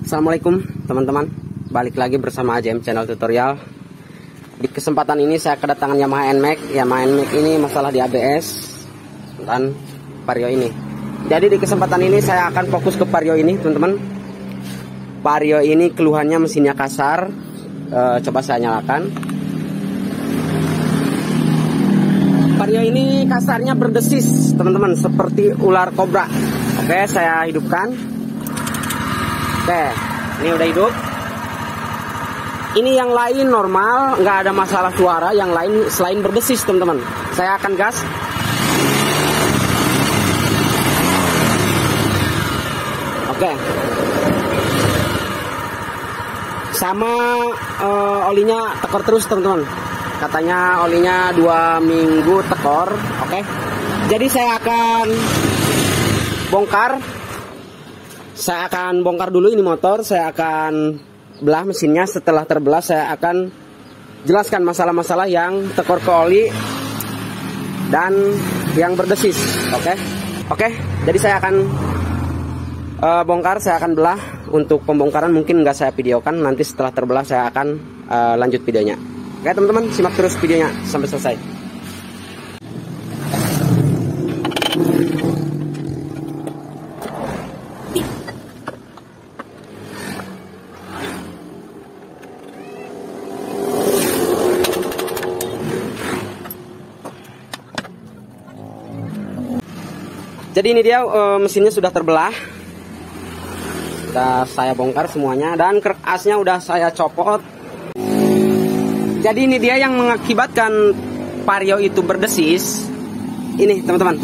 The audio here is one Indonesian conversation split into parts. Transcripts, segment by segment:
Assalamualaikum teman-teman, balik lagi bersama AJM Channel Tutorial. Di kesempatan ini saya kedatangan Yamaha NMAX. Yamaha NMAX ini masalah di ABS dan Vario ini. Jadi di kesempatan ini saya akan fokus ke Vario ini teman-teman. Vario ini keluhannya mesinnya kasar. Coba saya nyalakan. Vario ini kasarnya berdesis teman-teman, seperti ular kobra. Oke, saya hidupkan. Oke, ini udah hidup. Ini yang lain normal, nggak ada masalah suara. Yang lain selain berdesis teman-teman. Saya akan gas. Oke. Sama olinya tekor terus teman-teman. Katanya olinya 2 minggu tekor. Oke. Jadi saya akan bongkar. Saya akan bongkar dulu ini motor. Saya akan belah mesinnya. Setelah terbelah saya akan jelaskan masalah-masalah yang tekor ke oli dan yang berdesis. Oke. Jadi saya akan bongkar. Saya akan belah. Untuk pembongkaran mungkin nggak saya videokan. Nanti setelah terbelah saya akan lanjut videonya. Oke teman-teman, simak terus videonya sampai selesai. Jadi ini dia mesinnya sudah terbelah. Sudah saya bongkar semuanya dan krek asnya udah saya copot. Jadi ini dia yang mengakibatkan Vario itu berdesis. Ini teman-teman,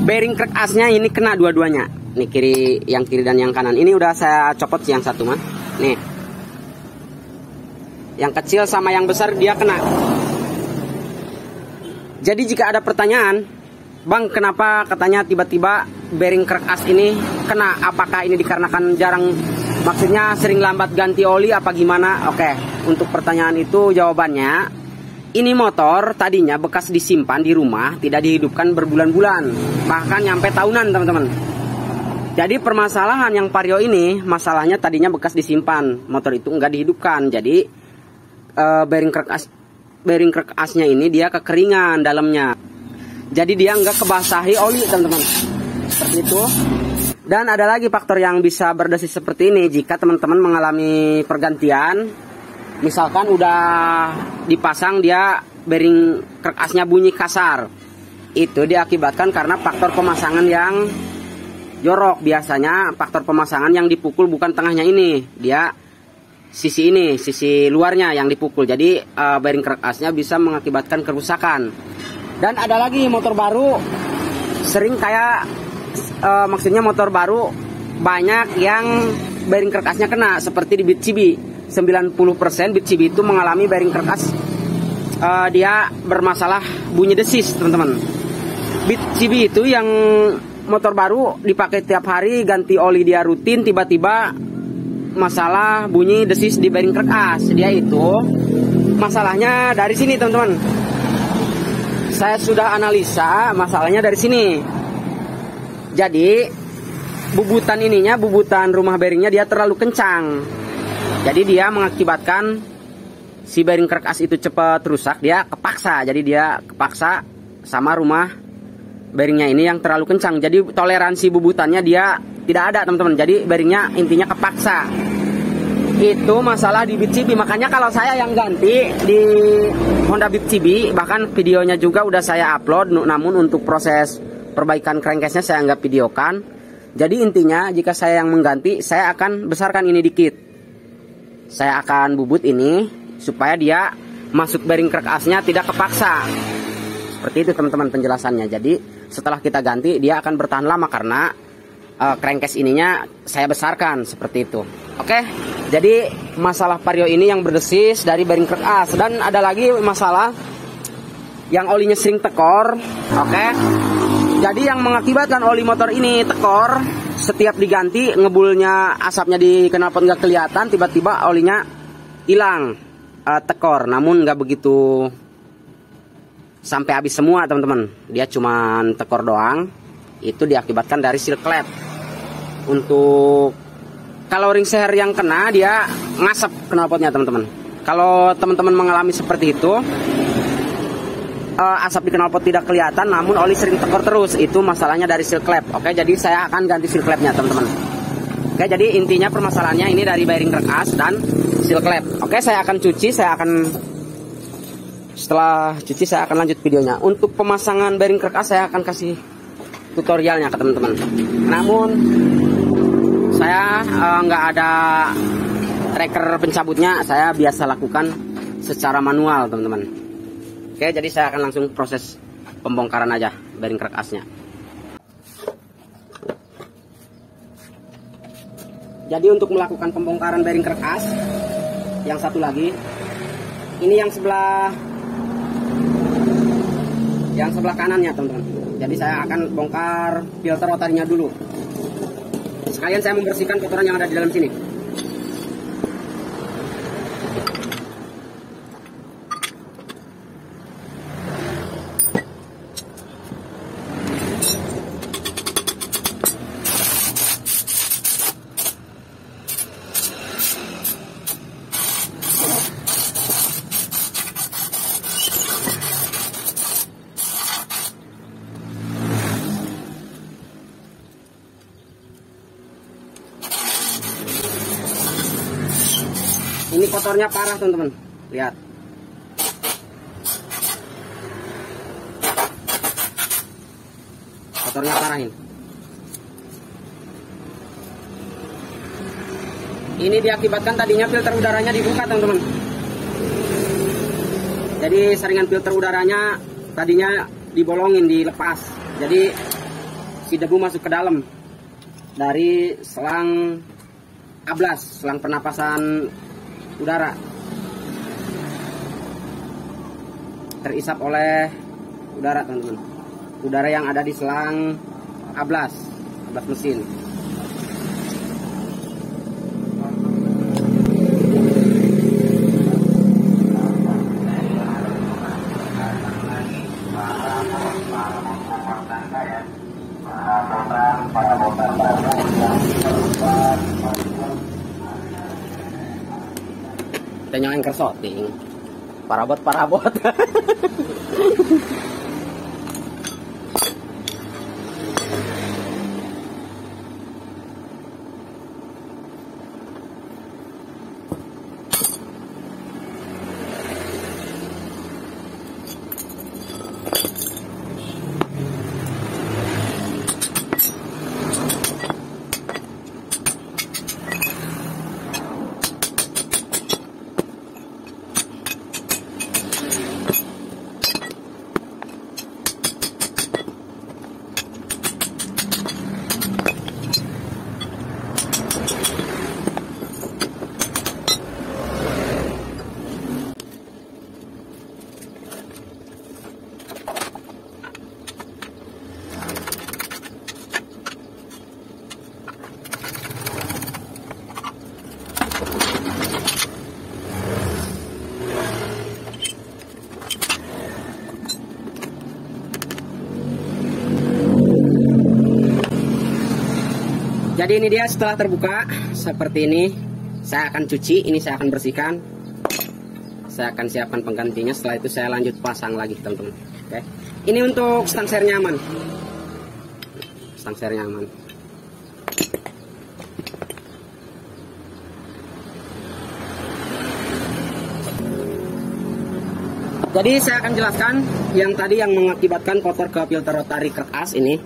bearing krek asnya ini kena dua-duanya. Nih yang kiri dan yang kanan. Ini udah saya copot yang satu mah. Nih, yang kecil sama yang besar dia kena. Jadi jika ada pertanyaan, Bang, kenapa katanya tiba-tiba bearing krek as ini kena? Apakah ini dikarenakan maksudnya sering lambat ganti oli apa gimana? Oke, untuk pertanyaan itu jawabannya, ini motor tadinya bekas disimpan di rumah, tidak dihidupkan berbulan-bulan, bahkan nyampe tahunan teman-teman. Jadi permasalahan yang Vario ini, masalahnya tadinya bekas disimpan, motor itu nggak dihidupkan. Jadi bearing krek asnya ini dia kekeringan dalamnya. Jadi dia nggak kebasahi oli teman-teman, seperti itu. Dan ada lagi faktor yang bisa berdesis seperti ini jika teman-teman mengalami pergantian. Misalkan udah dipasang dia bearing krek asnya bunyi kasar. Itu diakibatkan karena faktor pemasangan yang jorok. Biasanya faktor pemasangan yang dipukul bukan tengahnya ini, dia sisi ini, sisi luarnya yang dipukul. Jadi bearing krek asnya bisa mengakibatkan kerusakan. Dan ada lagi motor baru sering kayak maksudnya motor baru banyak yang bearing krek asnya kena, seperti di Mitsubishi. 90% Mitsubishi itu mengalami bearing krek as dia bermasalah bunyi desis teman-teman. Mitsubishi itu yang motor baru dipakai tiap hari, ganti oli dia rutin, tiba-tiba masalah bunyi desis di bearing krek as. Dia itu masalahnya dari sini teman-teman. Saya sudah analisa masalahnya dari sini. Jadi bubutan ininya, bubutan rumah bearingnya dia terlalu kencang. Jadi dia mengakibatkan si bearing krek as itu cepat rusak. Dia kepaksa. Jadi dia kepaksa sama rumah bearingnya ini yang terlalu kencang. Jadi toleransi bubutannya dia tidak ada teman-teman. Jadi bearingnya intinya kepaksa. Itu masalah di Mitsubishi. Makanya kalau saya yang ganti di Honda Mitsubishi, bahkan videonya juga udah saya upload, namun untuk proses perbaikan crankcase-nya saya nggak videokan. Jadi intinya jika saya yang mengganti, saya akan besarkan ini dikit. Saya akan bubut ini supaya dia masuk bearing krek asnya tidak kepaksa. Seperti itu teman-teman penjelasannya. Jadi setelah kita ganti dia akan bertahan lama karena crankcase ininya saya besarkan seperti itu. Oke, jadi masalah Vario ini yang berdesis dari bearing krek as. Dan ada lagi masalah yang olinya sering tekor. Oke, jadi yang mengakibatkan oli motor ini tekor, setiap diganti ngebulnya asapnya di knalpot nggak kelihatan, tiba-tiba olinya hilang, tekor. Namun nggak begitu sampai habis semua teman-teman, dia cuman tekor doang. Itu diakibatkan dari seal klep. Untuk kalau ring seher yang kena dia ngasap knalpotnya teman-teman. Kalau teman-teman mengalami seperti itu, asap di knalpot tidak kelihatan namun oli sering tekor terus, itu masalahnya dari seal clamp. Oke, jadi saya akan ganti seal clampnya teman-teman. Oke, jadi intinya permasalahannya ini dari bearing crack as dan seal clamp. Oke, saya akan cuci, setelah cuci saya akan lanjut videonya. Untuk pemasangan bearing crack as saya akan kasih tutorialnya ke teman-teman. Namun saya nggak ada tracker pencabutnya, saya biasa lakukan secara manual teman-teman. Oke, jadi saya akan langsung proses pembongkaran aja bearing crack asnya. Jadi untuk melakukan pembongkaran bearing crack as yang satu lagi, ini yang sebelah kanannya teman-teman. Jadi saya akan bongkar filter rotarinya dulu. Sekalian saya membersihkan kotoran yang ada di dalam sini. Ini kotornya parah teman-teman, lihat. Kotornya parah ini. Ini diakibatkan tadinya filter udaranya dibuka teman-teman. Jadi saringan filter udaranya tadinya dibolongin, dilepas. Jadi si debu masuk ke dalam dari selang ablas, selang pernapasan udara, terisap oleh udara teman-teman, udara yang ada di selang ablas mesin. Kita nyalain kersoting, parabot. Jadi ini dia setelah terbuka seperti ini. Saya akan cuci, ini saya akan bersihkan. Saya akan siapkan penggantinya. Setelah itu saya lanjut pasang lagi teman-teman. Oke. Ini untuk stang ser nyaman. Stang ser nyaman. Jadi saya akan jelaskan yang tadi yang mengakibatkan kotor ke filter rotary crack as ini.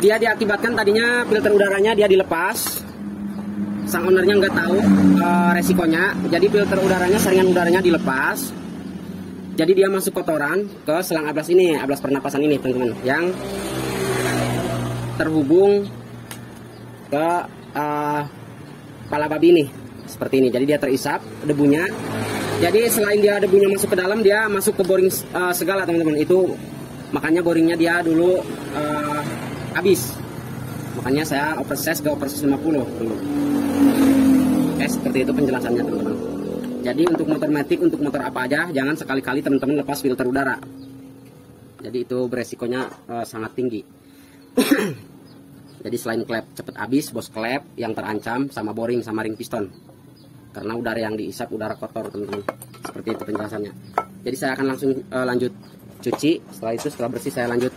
Dia diakibatkan tadinya filter udaranya dia dilepas, sang ownernya nggak tahu resikonya. Jadi filter udaranya, saringan udaranya dilepas, jadi dia masuk kotoran ke selang ablas ini, ablas pernapasan ini teman-teman, yang terhubung ke pala babi ini seperti ini. Jadi dia terisap debunya. Jadi selain dia debunya masuk ke dalam, dia masuk ke boring segala teman-teman. Itu makanya boringnya dia dulu habis, makanya saya overses ke overses 50 dulu. Oke, seperti itu penjelasannya teman-teman. Jadi untuk motor matic, untuk motor apa aja, jangan sekali-kali teman-teman lepas filter udara. Jadi itu beresikonya sangat tinggi. Jadi selain klep cepet habis, bos klep yang terancam sama boring sama ring piston. Karena udara yang diisap udara kotor, teman-teman. Seperti itu penjelasannya. Jadi saya akan langsung lanjut cuci. Setelah itu, setelah bersih, saya lanjut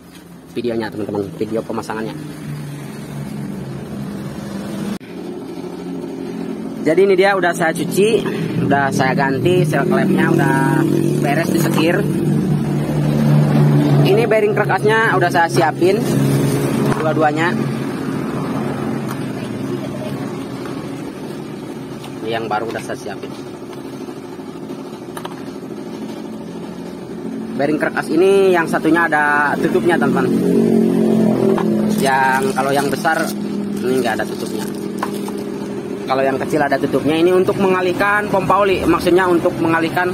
videonya, teman-teman. Video pemasangannya. Jadi ini dia udah saya cuci, udah saya ganti sel klepnya, udah beres disekir. Ini bearing krekasnya udah saya siapin dua-duanya. Ini yang baru udah saya siapin. Bearing krekas ini yang satunya ada tutupnya, teman-teman. Yang kalau yang besar ini nggak ada tutupnya. Kalau yang kecil ada tutupnya. Ini untuk mengalihkan pompa oli, maksudnya untuk mengalihkan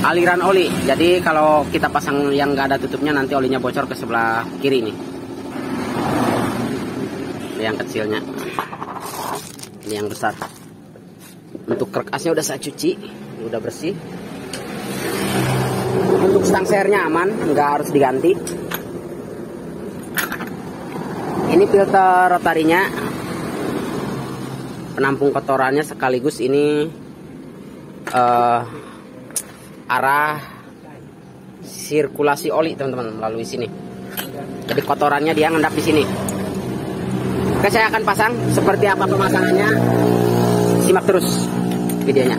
aliran oli. Jadi kalau kita pasang yang nggak ada tutupnya, nanti olinya bocor ke sebelah kiri nih. Ini yang kecilnya, ini yang besar. Untuk krekasnya udah saya cuci, udah bersih. Untuk stang sernya aman, nggak harus diganti. Ini filter rotarinya, penampung kotorannya, sekaligus ini arah sirkulasi oli, teman-teman, melalui sini. Jadi kotorannya dia ngendap di sini. Oke, saya akan pasang. Seperti apa pemasangannya, simak terus videonya.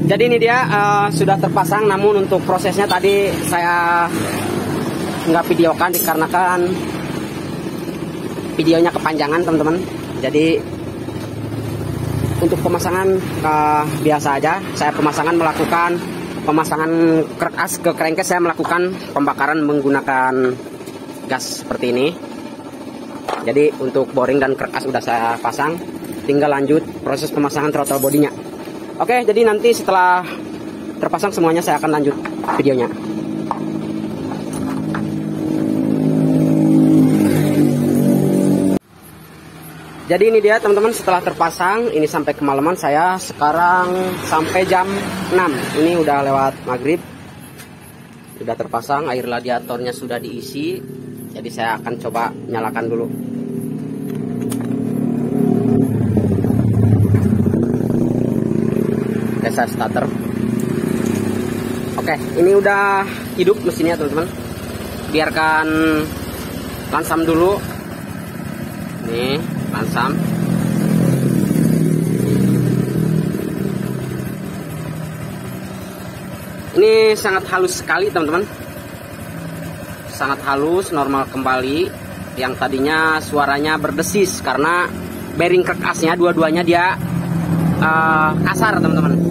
Jadi ini dia sudah terpasang, namun untuk prosesnya tadi saya nggak videokan dikarenakan videonya kepanjangan, teman-teman. Jadi untuk pemasangan biasa aja. Saya melakukan pemasangan krekas ke crankcase, saya melakukan pembakaran menggunakan gas seperti ini. Jadi untuk boring dan krekas udah saya pasang, tinggal lanjut proses pemasangan throttle bodinya. Oke, jadi nanti setelah terpasang semuanya saya akan lanjut videonya. Jadi ini dia, teman-teman, setelah terpasang ini sampai kemalaman. Saya sekarang sampai jam 6. Ini udah lewat maghrib. Sudah terpasang, air radiatornya sudah diisi. Jadi saya akan coba nyalakan dulu. Saya starter. Oke, ini udah hidup mesinnya, teman-teman. Biarkan lansam dulu. Nih, lansam. Ini sangat halus sekali, teman-teman. Sangat halus, normal kembali. Yang tadinya suaranya berdesis karena bearing krekasnya dua-duanya dia kasar, teman-teman.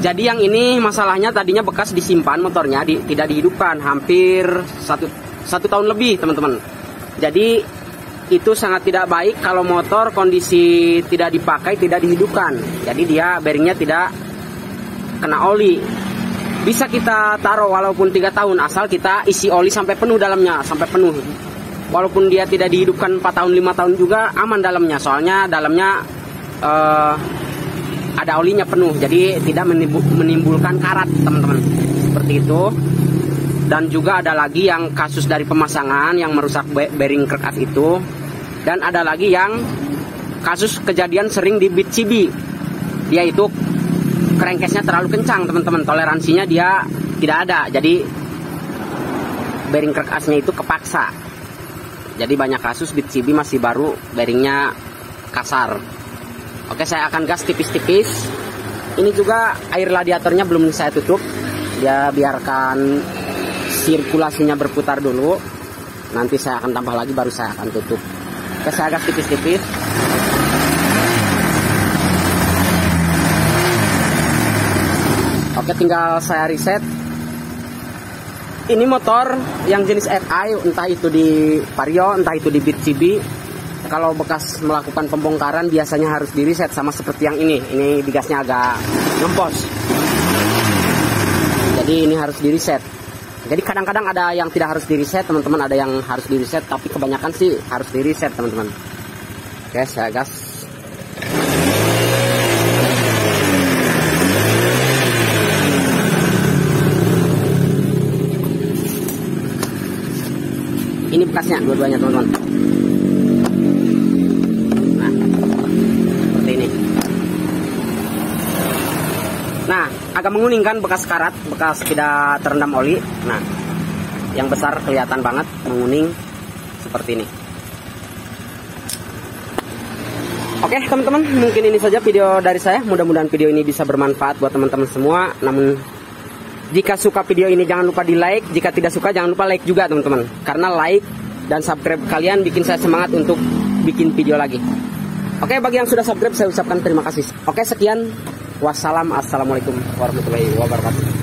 Jadi yang ini masalahnya tadinya bekas disimpan motornya, tidak dihidupkan hampir satu tahun lebih teman-teman. Jadi itu sangat tidak baik kalau motor kondisi tidak dipakai, tidak dihidupkan. Jadi dia bearingnya tidak kena oli. Bisa kita taruh walaupun 3 tahun asal kita isi oli sampai penuh dalamnya, sampai penuh. Walaupun dia tidak dihidupkan 4 tahun 5 tahun juga aman dalamnya, soalnya dalamnya ada olinya penuh, jadi tidak menimbulkan karat teman-teman, seperti itu. Dan juga ada lagi yang kasus dari pemasangan yang merusak bearing crack as itu, dan ada lagi yang kasus kejadian sering di bit CB, dia itu crankcase-nya terlalu kencang teman-teman, toleransinya dia tidak ada, jadi bearing crack as-nya itu kepaksa. Jadi banyak kasus bit CB masih baru bearingnya kasar. Oke, saya akan gas tipis-tipis. Ini juga air radiatornya belum saya tutup. Dia biarkan sirkulasinya berputar dulu. Nanti saya akan tambah lagi, baru saya akan tutup. Oke, saya gas tipis-tipis. Oke, tinggal saya reset. Ini motor yang jenis FI, entah itu di Vario, entah itu di bit CB. Kalau bekas melakukan pembongkaran biasanya harus di reset, sama seperti yang ini. Ini digasnya agak ngempos. Jadi ini harus di reset. Jadi kadang-kadang ada yang tidak harus di reset teman-teman, ada yang harus di reset, tapi kebanyakan sih harus di reset teman-teman. Oke, saya gas. Ini bekasnya dua-duanya teman-teman. Nah, agak menguning kan bekas karat, bekas tidak terendam oli. Nah, yang besar kelihatan banget menguning seperti ini. Oke teman-teman, mungkin ini saja video dari saya. Mudah-mudahan video ini bisa bermanfaat buat teman-teman semua. Namun jika suka video ini jangan lupa di like, jika tidak suka jangan lupa like juga teman-teman. Karena like dan subscribe kalian bikin saya semangat untuk bikin video lagi. Oke, bagi yang sudah subscribe saya ucapkan terima kasih. Oke, sekian. Wassalamualaikum warahmatullahi wabarakatuh.